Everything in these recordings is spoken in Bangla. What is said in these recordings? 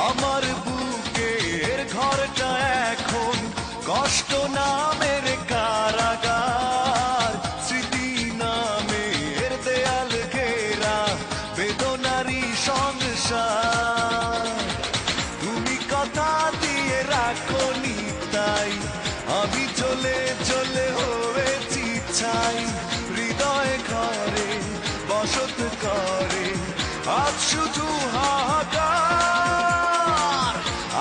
আমার বুকের ঘরটা এখন কষ্ট নামের কারাগার, স্মৃতি নামের দেয়াল ঘেরা বেদনারি সংসার। তুমি কথা দিয়ে রাখোনি তাই আমি চলে চলে হয়েছি ছাই। হৃদয় ঘরে বসত করে আজ শুধু হাহাকার,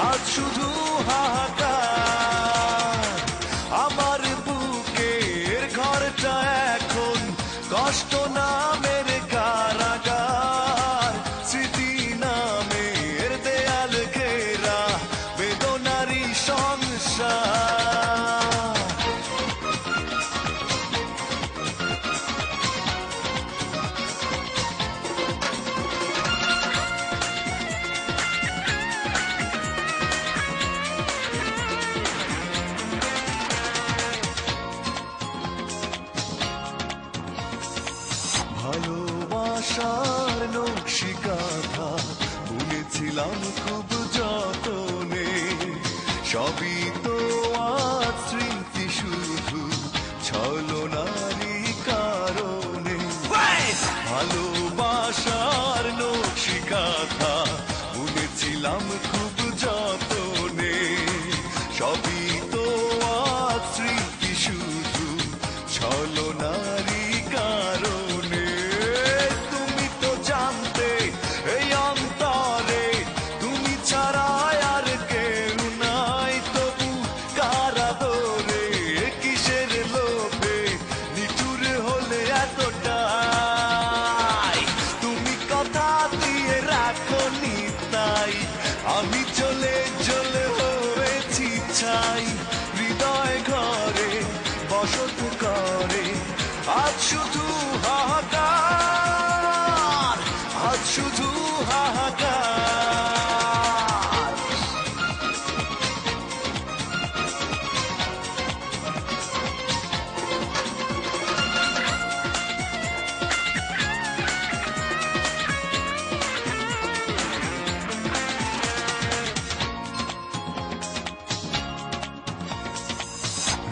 আজ শুধু হাহাকার। আমার বুকের ঘরটা এখন কষ্ট নামের কারাগার, স্মৃতি নামের দেয়াল ঘেরা বেদনারি সংসার। ভালোবাসার নকশি কাঁথা বুনেছিলাম খুব যতনে, সবই তো আজ স্মৃতি শুধু ছলনারই কারণে। ভালোবাসার নকশি কাঁথা বুনেছিলাম খুব যতনে, সবই তো আজ স্মৃতি শুধু ছলনারই কারণে। তুমি তো জানতে এই অন্তরে তুমি ছাড়া আর কেউ নাই, তবু কারাদরে কিসের লোভে নিঠুর হলে এতটাই। তুমি কথা দিয়ে রাখোনি তাই আমি চলে চলে হয়েছি ছাই। হৃদয় ঘরে বসত করে আজ শুধু হাহাকার, আজ শুধু হাহাকার।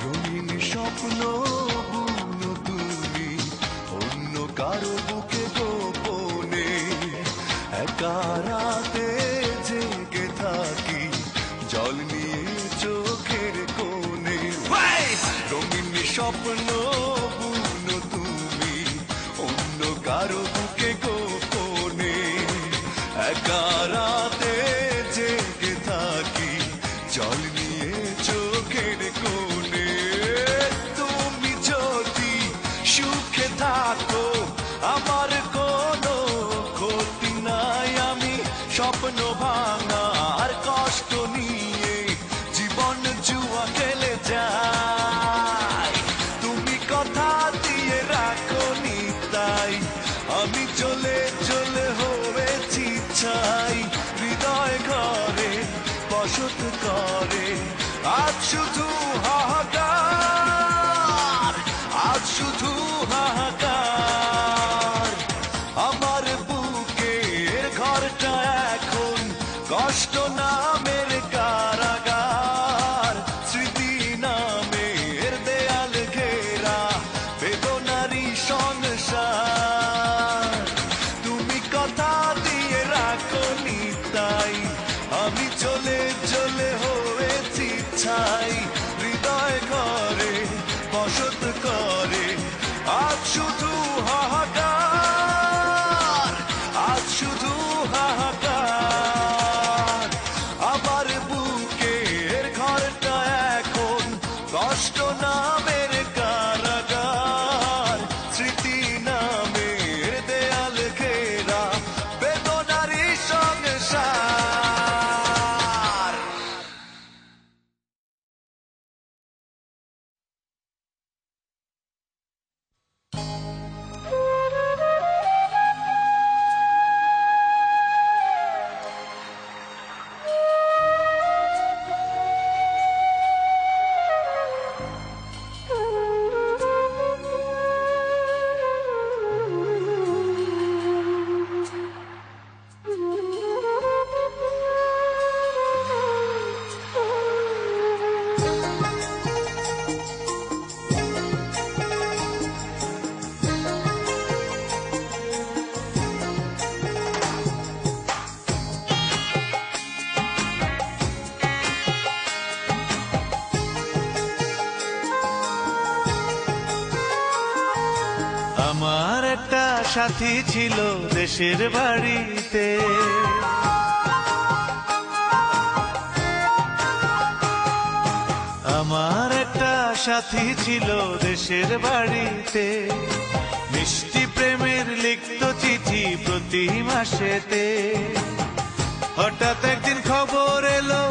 রঙিন স্বপ্ন বুনো তুমি অন্য কারো বুকে গোপনে, একা রাতে জেগে থাকি জল নিয়ে চোখের কোণে। রঙিন স্বপ্ন বুনো তুমি অন্য কারো বুকে গোপনে, একা রাতে জেগে থাকি জল নিয়ে চোখের কোণে। তুমি যদি সুখে থাকো আমার কোনো ক্ষতি নাই, আমি স্বপ্ন ভাঙার কষ্ট নিয়ে জীবন জুয়া খেলে যাই। তুমি কথা দিয়ে রাখোনি তাই আমি চলে চলে হয়েছি ছাই। হৃদয় ঘরে বসত করে আজ শুধু হাহাকার, আজ শুধু হাহাকার। আমার বুকের ঘরটা এখন কষ্ট নামের কারাগার, স্মৃতি নামের দেয়াল ঘেরা বেদনারি সংসার। তুমি কথা দিয়ে রাখোনি তাই আমি চলে চলে হয়েছি ছাই। হৃদয় ঘরে বসত করে আজ শুধু হাহাকার, আজ শুধু হাহাকার। আমার বুকের ঘরটা এখন কষ্ট নামের কারাগার, স্মৃতি নামের দেয়াল ঘেরা বেদনারি সংসার। সাথী ছিল দেশের বাড়িতে। আমার একটা সাথী ছিল দেশের বাড়িতে, মিষ্টি প্রেমের লিখত চিঠি প্রতি মাসেতে। হঠাৎ একদিন খবর এলো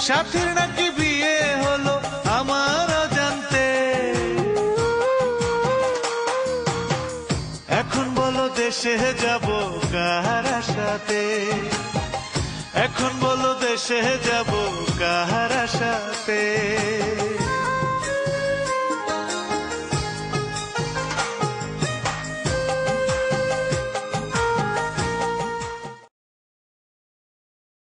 সাথীর নাকি বিয়ে হলো আমার অজান্তে। এখন বলো দেশে যাব কার আশাতে, এখন বলো দেশে যাব কার আশাতে।